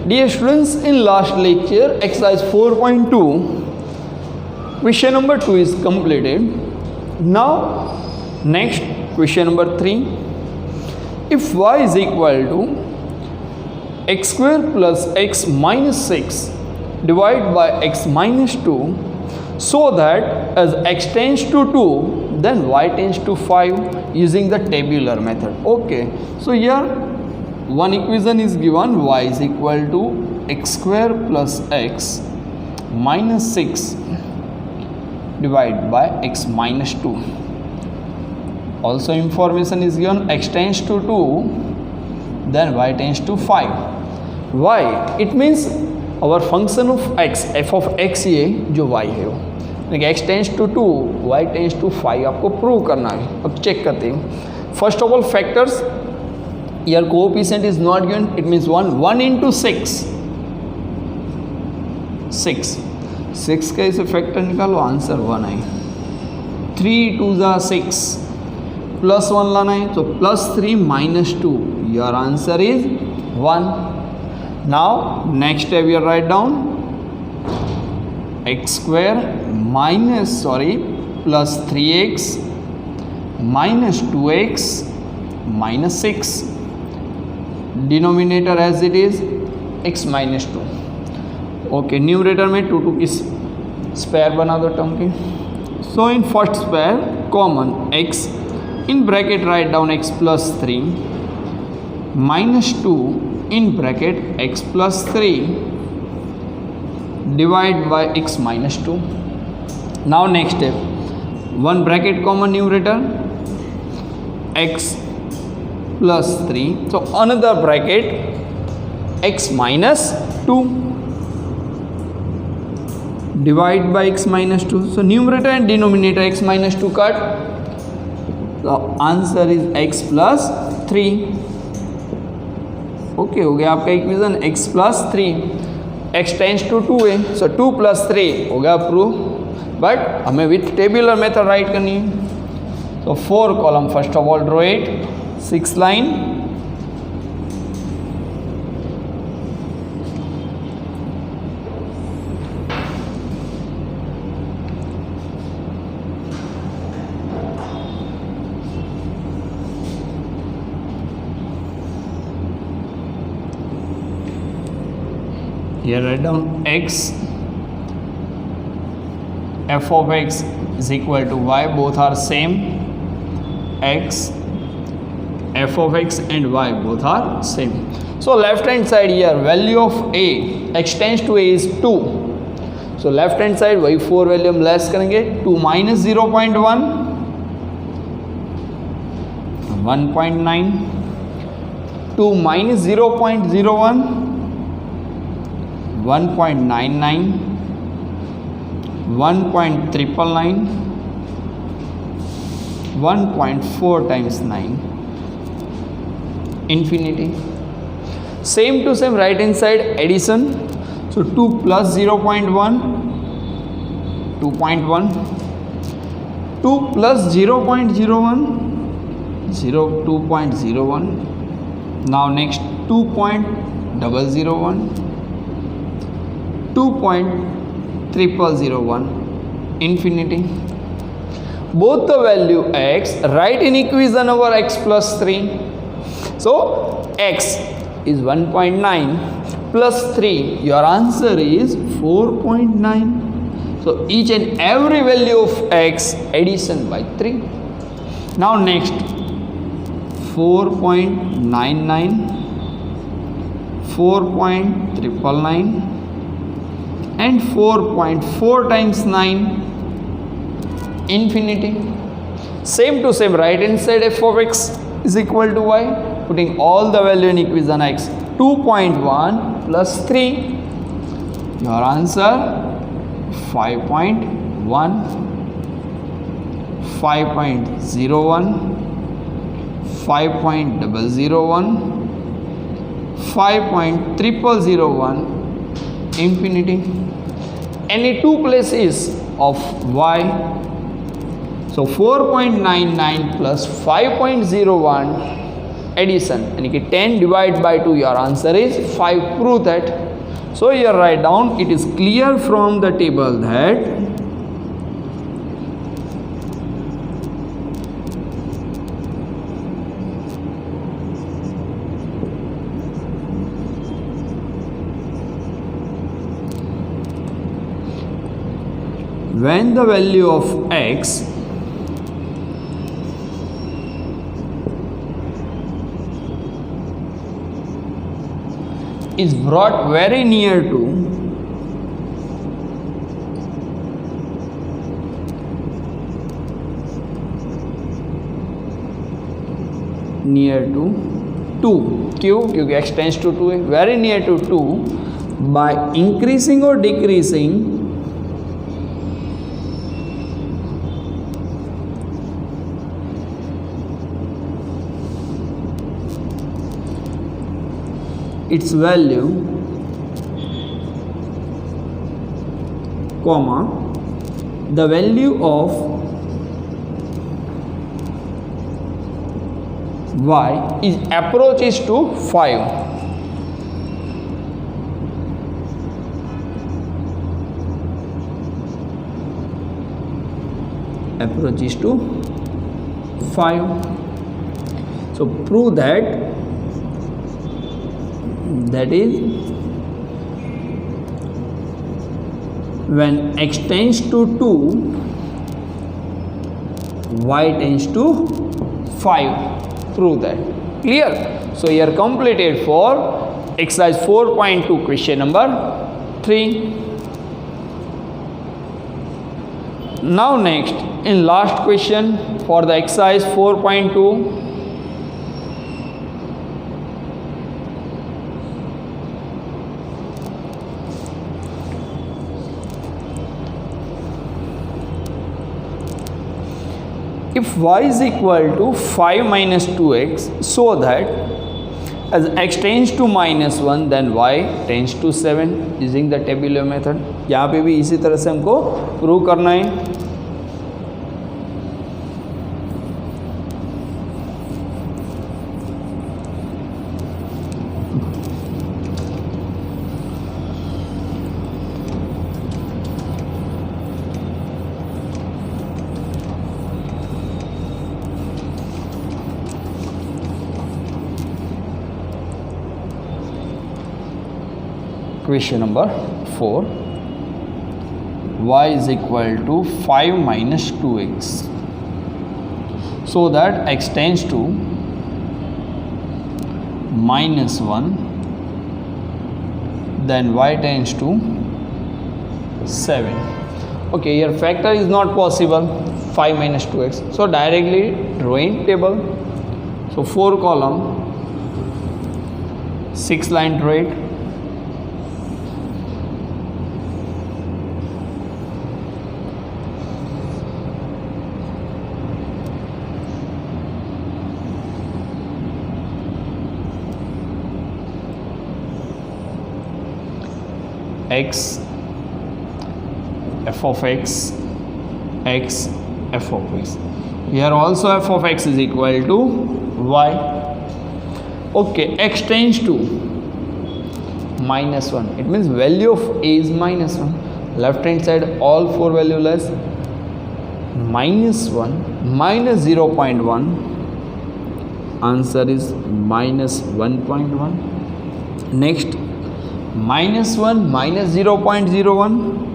Dear students, in last lecture, exercise 4.2, question number 2 is completed. Now, next question number 3. If y is equal to x square plus x minus 6 divided by x minus 2, so that as x tends to 2, then y tends to 5 using the tabular method. Okay, so here one equation is given, y is equal to x square plus x minus 6 divided by x minus 2. Also information is given, x tends to 2, then y tends to 5. y, it means our function of x, f of x ये जो y है वो x tends to 2, y tends to 5 आपको prove करना है. अब check करते हैं. First of all factors, your coefficient is not given, it means 1 into 6 का इसे फैक्टर निकालो, आंसर 1 है. 3 2 ज़ा 6 प्लस 1 लाना है, तो +3 - 2, your answer is 1. Now next step you right down x square plus 3x minus 2x minus 6, denominator as it is x minus 2. Okay, numerator में 2 की स्पेयर बना दो टर्म की. So in first square common x, in bracket write down x plus 3 minus 2 in bracket x plus 3 divide by x minus 2. Now next step, one bracket common numerator x plus 3, so another bracket x minus 2 divide by x minus 2. So numerator and denominator x minus 2 cut, the answer is x plus 3. Okay, हो गया आपका equation x plus 3. x tends to 2 है, so 2 + 3 हो गया proof, but हमें with tabular method write करनी है. तो 4 column first of all draw it, 6 line, here write down x, f of x is equal to y, both are same. x, f of x and y both are same. So left hand side here, value of a, x tends to a is 2. So left hand side वही 4 value हम less करेंगे. 2 minus 0.1, 1.9, 2 minus 0.01, 1.99, 1.999, 1.4 times 9, infinity. Same to same right hand side addition. So 2 plus 0.1, 2.1, 2 plus 0.01, 2.01. Now next 2.001, 2.001, infinity. Both the value x, write in equation over x plus 3. So x is 1.9 plus 3, your answer is 4.9. So each and every value of x addition by 3. Now next 4.99, 4.999, and 4.4 times 9, infinity. Same to same right hand side, f of x is equal to y, putting all the value in equation x. 2.1 plus 3, your answer 5.1, 5.01, 5.001, 5.001, infinity. Any two places of y, so 4.99 plus 5.01 addition यानी कि 10 divided by 2, your answer is 5. Prove that. So here write down, it is clear from the table that when the value of x is brought very near to two, क्यों? क्योंकि x tends to 2 है, very near to 2 by increasing or decreasing its value, comma, the value of y is approaches to 5. Approaches to 5. So prove that is when x tends to 2, y tends to 5. Prove that. Clear? So here completed for exercise 4.2 question number 3. Now next, in last question for the exercise 4.2, if y is equal to 5 minus 2x, so that as x tends to minus 1 then y tends to 7 using the tabular method. यहाँ पे भी इसी तरह से हमको prove करना है. Question number 4, y is equal to 5 minus 2x, so that x tends to minus 1, then y tends to 7. Okay, here factor is not possible, 5 minus 2x, so directly drawing table. So 4 column, 6 line draw it. x f of x, x f of x. Here also f of x is equal to y. Okay, x tends to minus 1. It means value of a is minus 1. Left hand side all 4 value less. Minus 1 minus 0.1. Answer is minus 1.1. Next, minus 1 minus 0.01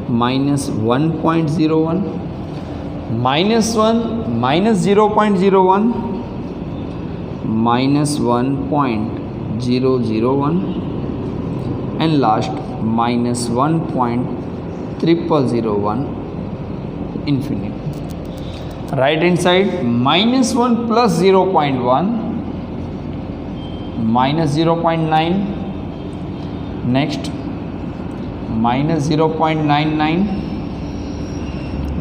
minus 1.01, minus 1 minus 0.01 minus 1.001, and last minus 1.0001 infinity. Right hand side minus 1 plus 0.1 minus 0.9. Next minus 0.99,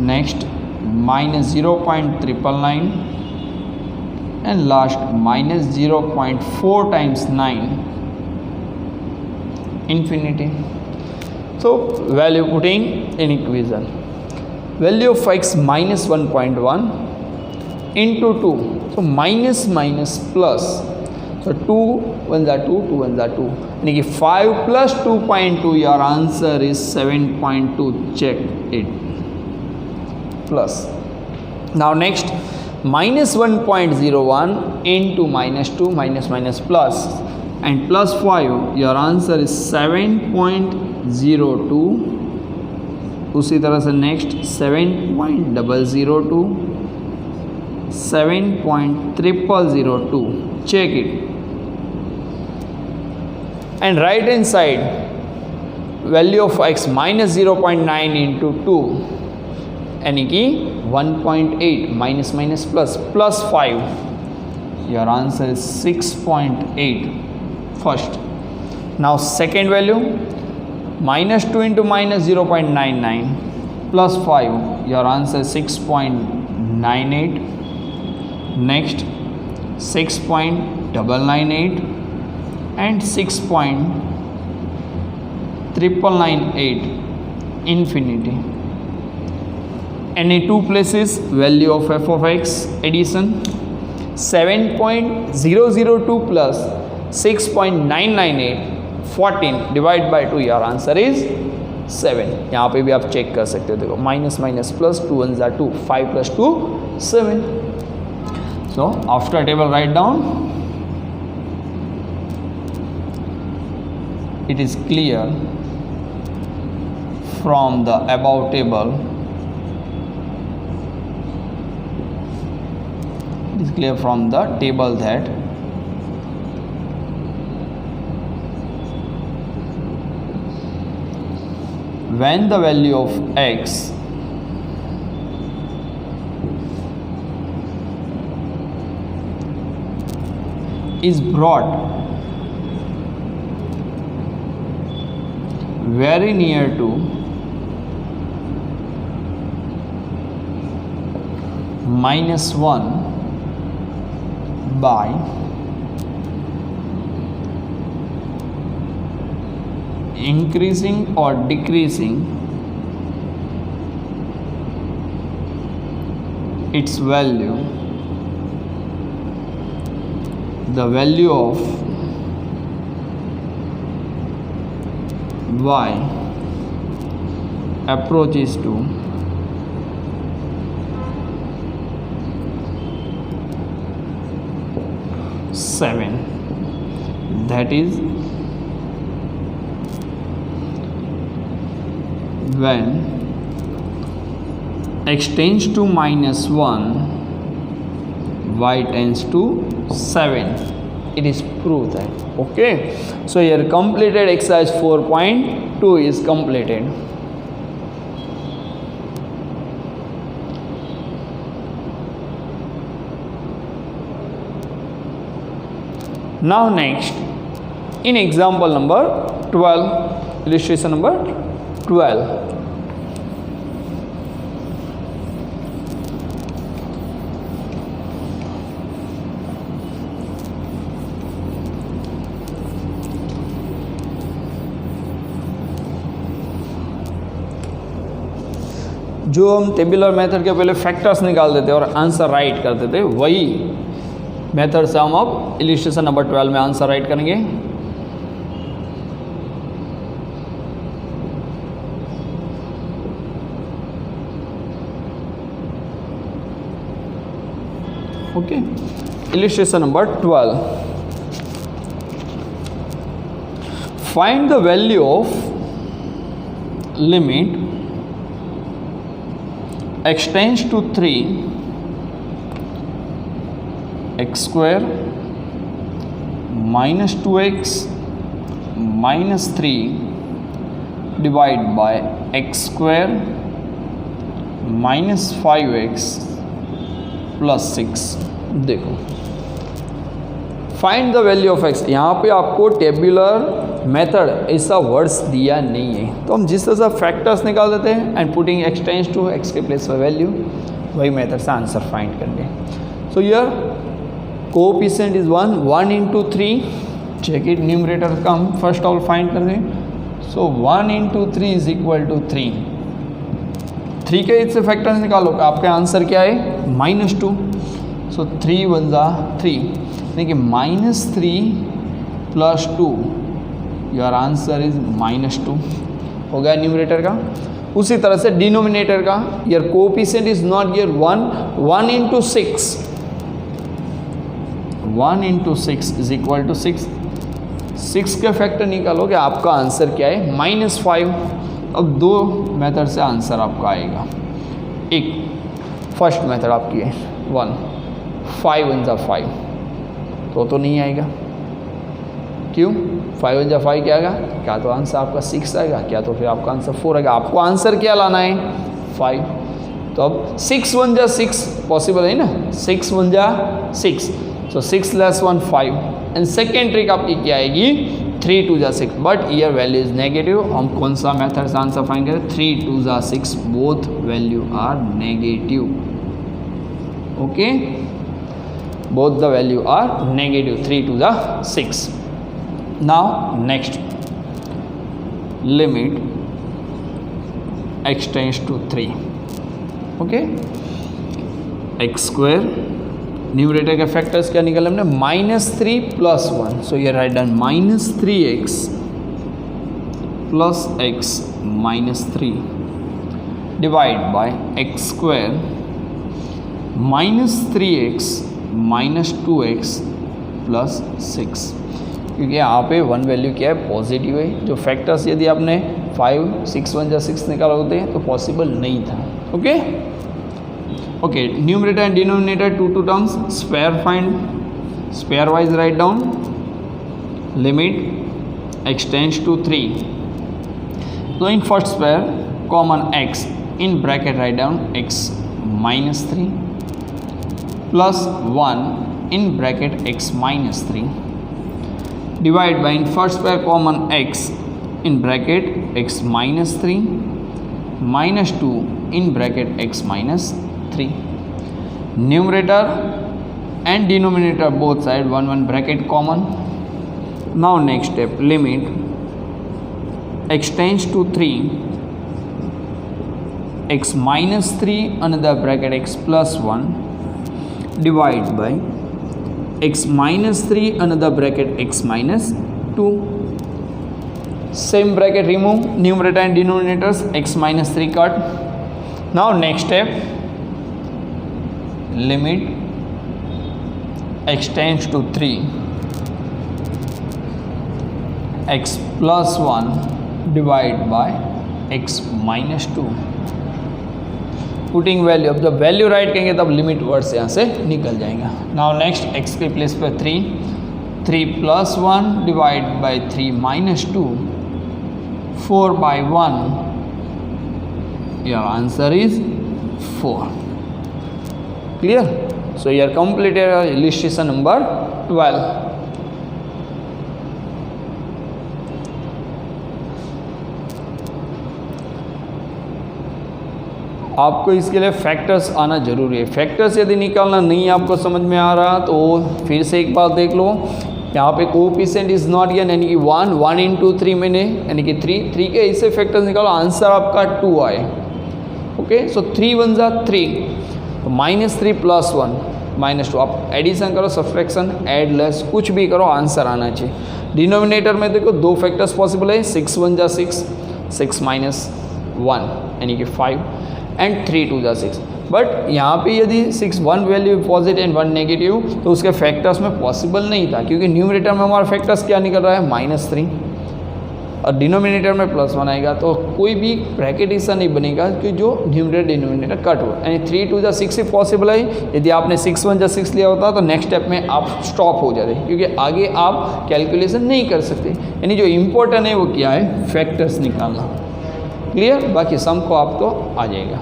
next minus 0.999, and last minus 0.4 times 9 infinity. So value putting in equation, value of x minus 1.1 into 2. So minus minus plus. So 2 ones are 2, 2 ones are 2. यानी कि 5 plus 2.2, your answer is 7.2. Check it. Plus. Now next, minus 1.01 into minus 2, minus minus plus, and plus 5, your answer is 7.02. उसी तरह से next 7.002, 7.0002. Check it. And right hand side value of x minus 0.9 into 2 यानी कि 1.8 minus minus plus plus 5. Your answer is 6.8. First. Now second value minus 2 into minus 0.99 plus 5, your answer is 6.98. Next 6.998 and 6.998. Infinity. Any two places value of f of x addition. 7.002 plus 6.998, 14 divide by 2, यार answer is 7. यहाँ पे भी आप check कर सकते हो. देखो minus minus plus 2 1 2, 5 plus 2 7. So after table write down. It is clear from the about table. It is clear from the table that when the value of x is brought very near to -1 by increasing or decreasing its value, the value of y approaches to 7. That is when x tends to -1, y tends to 7. It is proved that. Okay, so here completed exercise 4.2 is completed. Now next, in example number 12, illustration number 12. जो हम tabular method के पहले factors निकाल देते और answer right कर देते, वही मेथड से हम अब इलिस्ट्रेशन नंबर 12 में आंसर राइट करेंगे. Okay, illustration number 12. Find the value of limit x tends to 3 x square minus 2x minus 3 divided by x square minus 5x plus 6. देखो find the value of x. यहाँ पे आपको tabular method ऐसा words दिया नहीं है, तो हम जिस तरह से फैक्टर्स निकाल देते हैं and putting x tends to x के प्लेस पर वैल्यू, वही मेथड से आंसर फाइंड करेंगे. So here coefficient is 1 into 3. Check it. Numerator कम फर्स्ट ऑल फाइंड कर दें. So 1 into 3 is equal to 3. 3 के इससे फैक्टर्स निकालो, आपका आंसर क्या है? -2. सो 3 1 जा 3, यानी कि -3 + 2, योर आंसर इज -2 हो गया न्यूमरेटर का। उसी तरह से डिनोमिनेटर का, your coefficient is not your 1 × 6, 1 × 6 is equal to 6, 6 के फैक्टर निकालोगे आपका आंसर क्या है -5। अब दो मेथड से आंसर आपका आएगा। एक फर्स्ट मेथड आपकी है 1, 5 1 जा 5, तो नहीं आएगा। क्यों? 5 1 जा 5 क्या आएगा? क्या तो आंसर आपका 6 आएगा, क्या तो फिर आपका आंसर 4 आएगा। आपको आंसर क्या लाना है? 5। तो अब 6 1 जा 6 पॉसिबल है ना, 6 1 जा 6, सो 6 + 1 5। एंड सेकेंड ट्रिक आपकी क्या आएगी? 3 2 जा 6, but year value is negative. हम कौन सा मेथड से आंसर फाइंड करें? 3 2 जा 6, both value are negative. Okay, both the value are negative, 3 2 जा 6। Now next, limit x tends to 3, okay, x², numerator के फैक्टर्स क्या निकले हमने? -3 + 1, सो ये write down -3x + x -3 divide by x² -3x -2x + 6, क्योंकि यहाँ पे वन वैल्यू क्या है? पॉजिटिव है। जो फैक्टर्स यदि आपने 5 6 1 जा 6 निकाला होते तो पॉसिबल नहीं था। Okay okay, numerator and denominator 2 terms, square find, square wise write down, limit x tends to 3, तो in first square common x, in bracket write down x -3 + 1 in bracket x -3 divide by in first square common x in bracket x -3 -2 in bracket x -3, numerator and denominator both side 1 1 bracket common. Now next step, limit x tends to 3, x -3 another bracket x + 1 divide by x -3 another bracket x -2, same bracket remove, numerator and denominators, x -3 cut. Now next step, limit x tends to 3, x + 1 divide by x -2, putting value, अब जब value right कहेंगे तब limit words यहाँ से निकल जाएगा। Now next, x के place पर 3 + 1 divide by 3 -2 4/1, your answer is 4। Clear? So you are completed illustration number 12. आपको इसके लिए फैक्टर्स आना जरूरी है। फैक्टर्स यदि निकालना नहीं आपको समझ में आ रहा तो फिर से एक बार देख लो। यहाँ पे कोएफिशिएंट इज नॉट गिवन, यानी कि 1 × 3 मैंने, यानी कि 3 के इससे फैक्टर्स निकालो, आंसर आपका 2 आए। ओके, सो 3 1 जा 3, तो -3 + 1 -2, आप एडिशन करो, सब्सट्रैक्शन, ऐड, लेस, कुछ भी करो, आंसर आना चाहिए। डिनोमिनेटर में देखो 2 फैक्टर्स पॉसिबल है, 6 1 जा 6, 6 - 1 यानी कि 5 एंड 3 2 जा 6। बट यहाँ पे यदि 6 1 वैल्यू पॉजिटिव एंड 1 नेगेटिव तो उसके फैक्टर्स में पॉसिबल नहीं था, क्योंकि न्यूमरेटर में हमारा फैक्टर्स क्या निकल रहा है? -3, और डिनोमिनेटर में +1 आएगा, तो कोई भी ब्रैकेट ऐसा नहीं बनेगा कि जो न्यूमरेटर डिनोमिनेटर कट हो। यानी 3 2 जा 6 ही पॉसिबल है। यदि आपने 6 1 जा 6 लिया होता तो नेक्स्ट स्टेप में आप स्टॉप हो जाते, क्योंकि आगे आप कैलकुलेशन नहीं कर सकते। यानी जो इम्पोर्टेंट है वो क्या है? फैक्टर्स निकालना। क्लियर? बाकी सम को आपको आ जाएगा।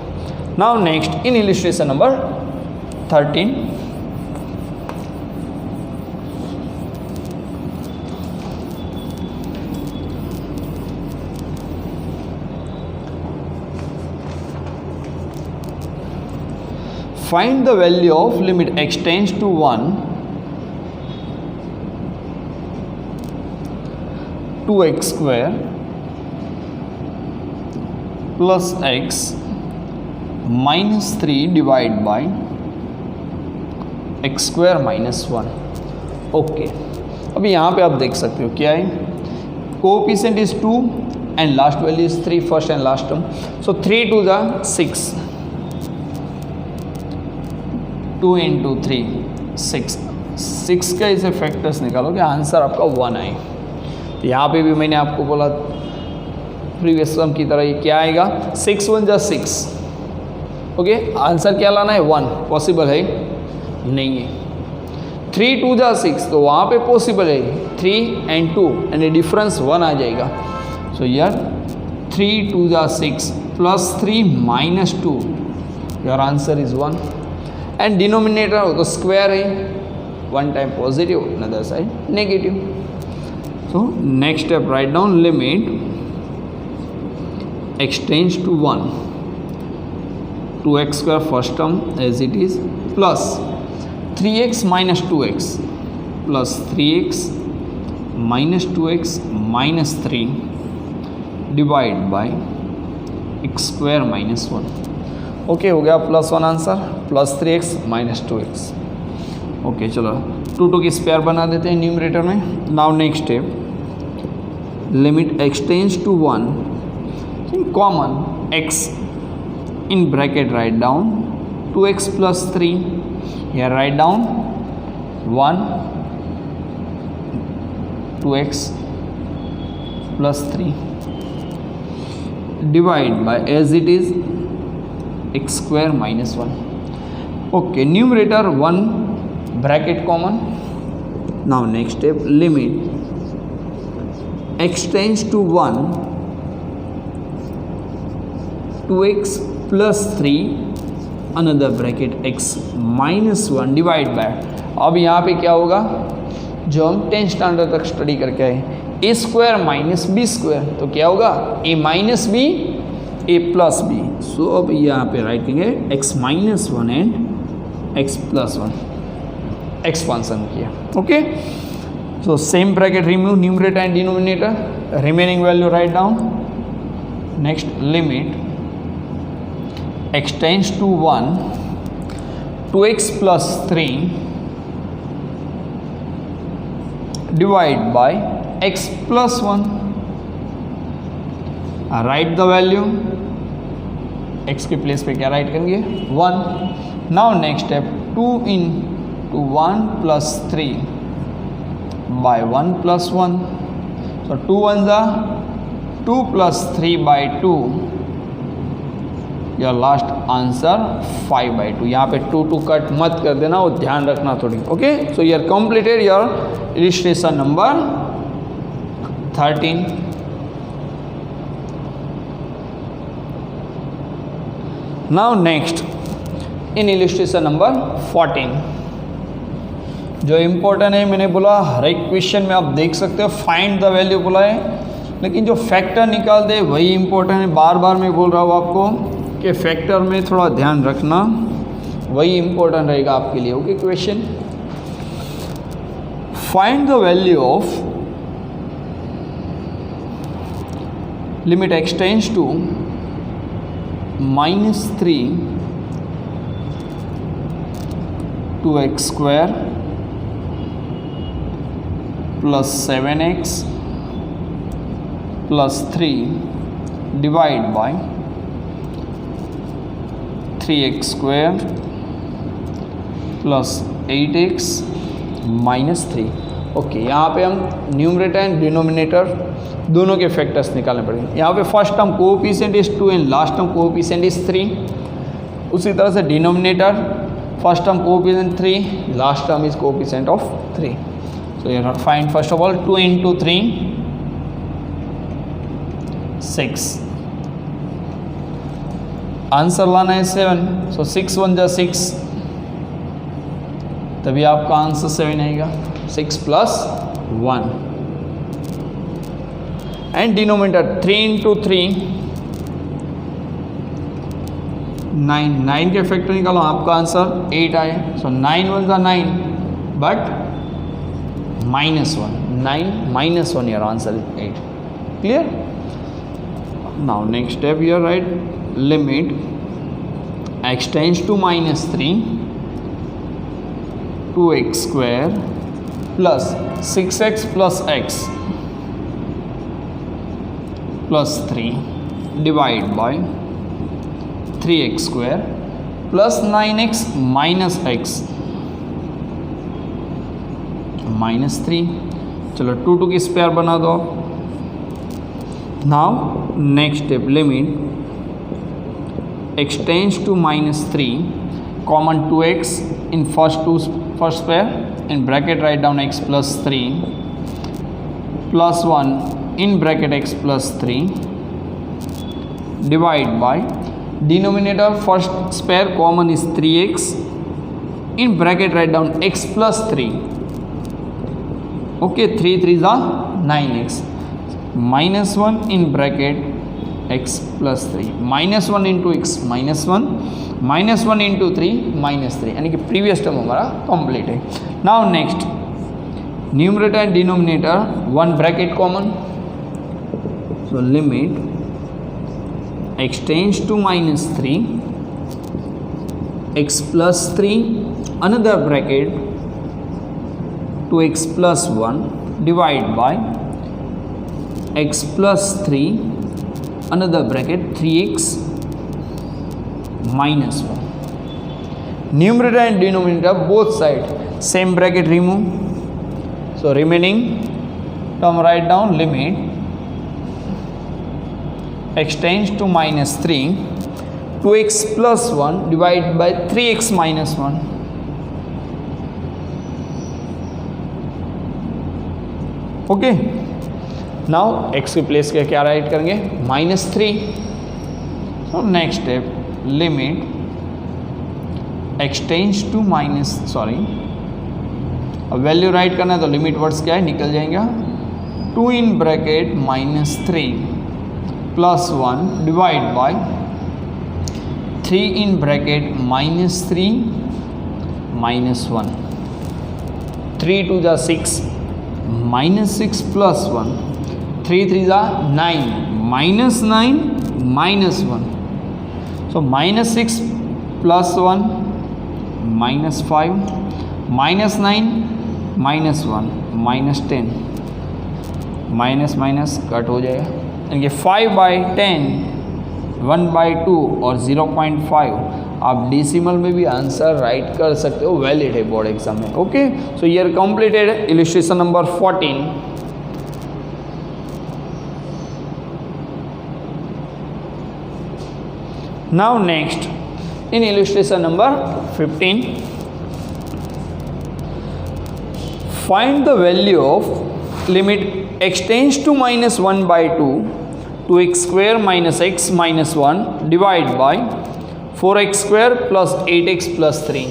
Now next, in illustration number 13, find the value of limit x tends to 1 2x² plus x -3 divide by x square minus 1. Okay, अभी यहाँ पे आप देख सकते हो क्या है, coefficient is 2 and last value is 3, first and last term. So 3 2 जा 6, 2 into 3 6. 6 का इसे फैक्टर्स निकालो कि आंसर आपका 1 आए. तो यहाँ पे भी मैंने आपको बोला प्रीवियस सम की तरह ये क्या आएगा, 6 1 जा 6. ओके, आंसर क्या लाना है 1. पॉसिबल है नहीं है. 3 2 जा 6, तो वहाँ पे पॉसिबल है 3 and 2 एंड डिफरेंस 1 आ जाएगा. सो यार 3 2 जा 6 plus 3 minus 2, your answer is 1. And denominator हो तो स्क्वायर है, one time positive, another side negative. So next step, write down limit x tends to 1, 2x square first term as it is, plus 3x minus 2x plus 3x minus 2x minus 3 divide by x square minus 1. Okay, हो गया +1 answer, plus 3x minus 2x. Okay, चलो 2 2 की square बना देते हैं numerator में. Now next step, limit x tends to 1, in common x in bracket write down 2x plus 3, here write down 1 2x plus 3 divide by as it is x square minus 1. Okay, numerator 1 bracket common. Now next step, limit x tends to 1, 2x plus 3 another bracket x minus 1 divide by. अब यहाँ पे क्या होगा, जो हम 10th standard तक study करके आए, a square minus b square, तो क्या होगा a minus b a plus b. So अब यहाँ पे राइट करेंगे x minus 1 and x plus 1, expansion किया. Okay, so same bracket remove numerator and denominator, remaining value write down. Next, limit x tends to 1, 2x plus 3 divide by x plus 1. Write the value, x के place पे क्या write करेंगे 1. Now next step, 2 into 1 plus 3 by 1 plus 1. So 2 1s are 2 plus 3 by 2. Your last answer 5/2. यहाँ पे 2 2 cut मत कर देना, वो ध्यान रखना थोड़ी. Okay, so you are completed your illustration number 13. Now next, in illustration number 14, जो इम्पोर्टेंट है, मैंने बोला हर एक क्वेश्चन में आप देख सकते हो फाइंड द वैल्यू बोला है, लेकिन जो फैक्टर निकाल दे वही इम्पोर्टेंट है. बार बार मैं बोल रहा हूँ आपको कि फैक्टर में थोड़ा ध्यान रखना, वही इम्पोर्टेंट रहेगा आपके लिए. Okay, question, find the value of limit x tends to -3 2x square plus 7x plus 3 divide by 3x square plus 8x minus 3. Okay, यहाँ पे हम न्यूमरेटर एंड डिनोमिनेटर दोनों के फैक्टर्स निकालने पड़ेंगे. यहाँ पे first term coefficient is 2 and last term coefficient is 3. उसी तरह से denominator first term coefficient 3, last term is coefficient of 3. So you find first of all 2 into 3 6. Answer लाना है 7. सो 6 1 जा 6, तभी आपका आंसर 7 आएगा. 6 plus 1 एंड डिनोमिनेटर 3 into 3 9. 9 के फैक्टर निकालो, आपका आंसर 8 आए. सो 9 1 जा 9 but -1, 9 -1, your answer is 8. Clear? Now next step, you write limit x tends to -3 2x² plus 6x plus x plus 3 divide by 3x² plus 9x minus x minus 3। चलो 2 की square बना दो। Now next step, limit x tends to -3 common 2x in first square in bracket write down x plus 3 plus 1 in bracket x plus 3 divide by denominator first square common is 3x in bracket write down x plus 3, okay, 3 3s are 9x minus 1 in bracket x plus 3 minus 1 into x minus 1 minus 1 into 3 minus 3, यानी कि previous term हमारा complete है। Now next, numerator and denominator one bracket common, so limit x tends to -3 x plus 3 another bracket 2x plus 1 divide by x plus 3 another bracket 3x minus 1. Numerator and denominator both side same bracket remove, so remaining term write down limit x tends to -3 2x plus 1 divided by 3x minus 1. Okay, now x की place के क्या write करेंगे -3। So next step, limit x tends to अब value write करना है तो limit words क्या है निकल जाएगा 2 in bracket -3 plus 1 divide bye 3 in bracket -3 minus 1, 3 2 जा 6 -6 plus 1 3 3 जा 9 -9 minus 1, so -6 plus 1 -5 -9 -1 -10 minus minus cut हो जाएगा, यानी कि 5/10 1/2 और 0.5 आप डेसिमल में भी आंसर राइट कर सकते हो, वैलिड है बोर्ड एग्जाम में। Okay, so year completed, illustration number 14। Now next in illustration number 15, find the value of limit x tends to -1/2 2x² minus x minus 1 divide by 4x² plus 8x plus 3.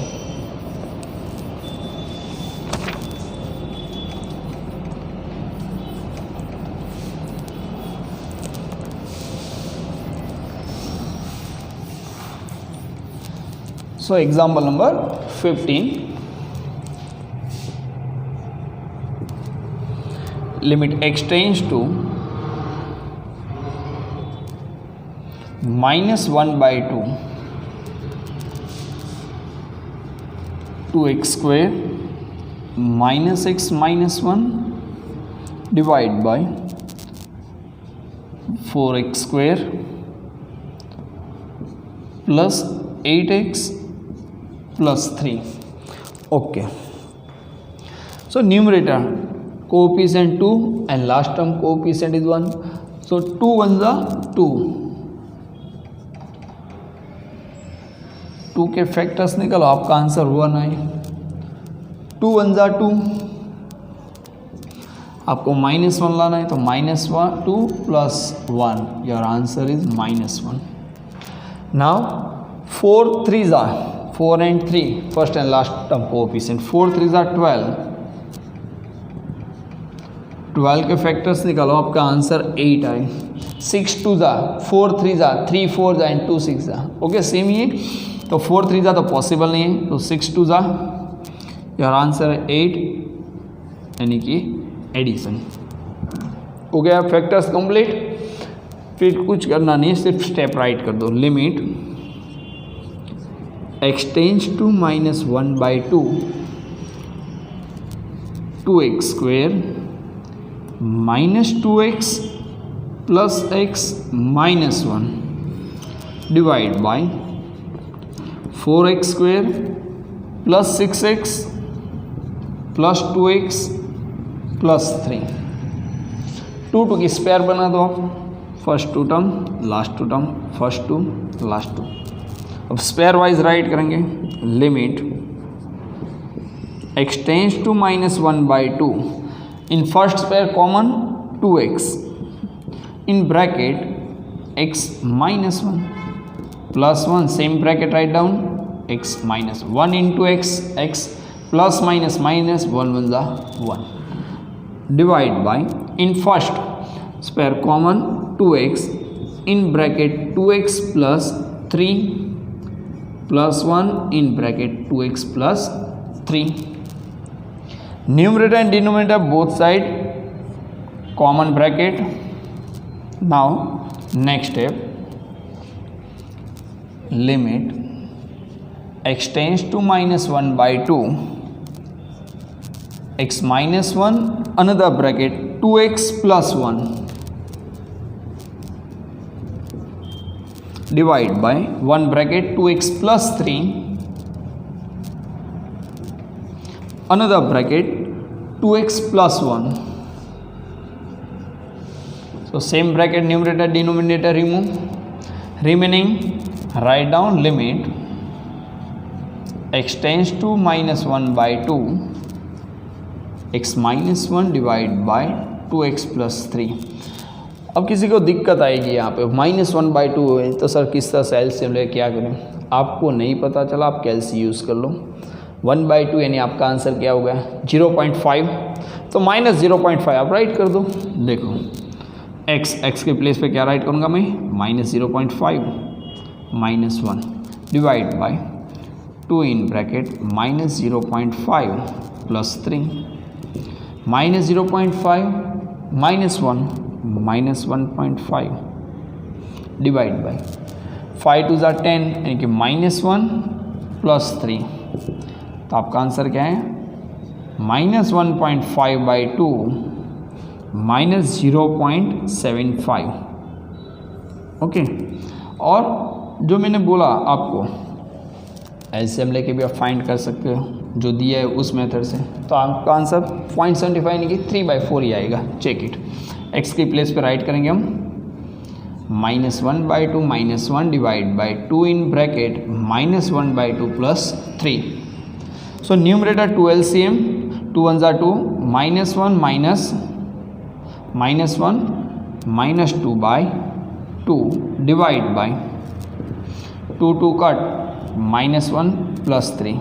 So example number 15, limit x tends to -1/2 2x² minus x minus 1 divide by 4x² plus 8x plus 3. Okay, so numerator coefficient 2 and last term coefficient is 1, so 2 1s are 2, 2 के factors निकलो, आपका answer 1 आए। 2 1s are 2, आपको -1 लाना है तो -2 plus 1, your answer is -1। Now 4 3s are 4 and 3 first and last term coefficient, 4 3s are 12, 12 के factors निकालो, आपका आंसर 8 आए। 6 2s are 4 3s are 3 4s are and 2 6s are, okay same ही है, तो 4 3s are तो पॉसिबल नहीं है, तो 6 2s are, योर आंसर है 8, यानी कि एडिशन हो गया। फैक्टर्स कंप्लीट, फिर कुछ करना नहीं, सिर्फ स्टेप राइट कर दो। Limit x tends to -1/2 2x square minus 2x plus x minus 1 divide by 4x square plus 6x plus 2x plus 3। 2 की स्क्वायर बना दो आप, first two term last two term, first two last two. अब square wise write करेंगे, limit x tends to -1/2 in first square common 2x in bracket x -1 plus 1 same bracket write down x -1 into x plus minus minus 1 1 जा 1 divide by in first square common 2x in bracket 2x plus 3 plus 1 in bracket 2x plus 3। Numerator and denominator both side common bracket. Now next step, limit x tends to -1/2 x -1 another bracket 2x plus 1 divide by 1 bracket 2x plus 3 another bracket 2x plus 1। so same bracket numerator denominator remove, remaining write down limit x tends to -1/2 x -1 divide bye 2x plus 3। अब किसी को दिक्कत आएगी यहाँ पे -1/2 है तो sir किस तरह से एलसीएम ले क्या करें, आपको नहीं पता चला आप कैलसी यूज़ कर लो। 1/2 यानी आपका आंसर क्या हो गया 0.5, तो -0.5 आप राइट कर दो। देखो x के प्लेस पे क्या राइट करूँगा मैं -0.5 -1 divide by 2 in bracket -0.5 plus 3 -0.5 -1 -1.5 divide by 5 2 10 यानी कि -1 प्लस 3, तो आपका आंसर क्या है -1.5/2 -0.75। ओके, और जो मैंने बोला आपको एलसीएम लेके भी आप फाइंड कर सकते हो जो दिया है उस मेथड से, तो आपका आंसर 0.75 यानी कि 3/4 ही आएगा। Check it. x के प्लेस पे राइट करेंगे हम -1/2 -1 divide by 2 in bracket -1/2 plus 3। So numerator 2 LCM 2 1 जा 2 -1 -1 -2/2 डिवाइड बाय 2 2 कट -1 प्लस 3।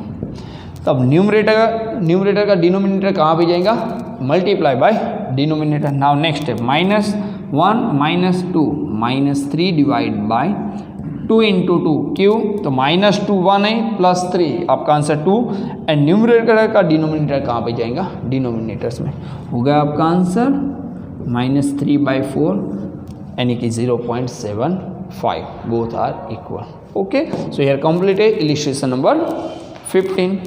तब न्यूमरेटर का डिनोमिनेटर कहाँ पे जाएगा multiply by denominator. Now next step -1 -2 -3 divide by 2 into 2 क्यों, तो -2 1 है प्लस 3 आपका आंसर 2 एंड न्यूमरेटर का डिनोमिनेटर कहाँ पे जाएगा डिनोमिनेटर्स में, हो गया आपका आंसर -3/4 यानी कि 0.75 both are equal. Okay, so here complete है इलिस्ट्रेशन नंबर 15।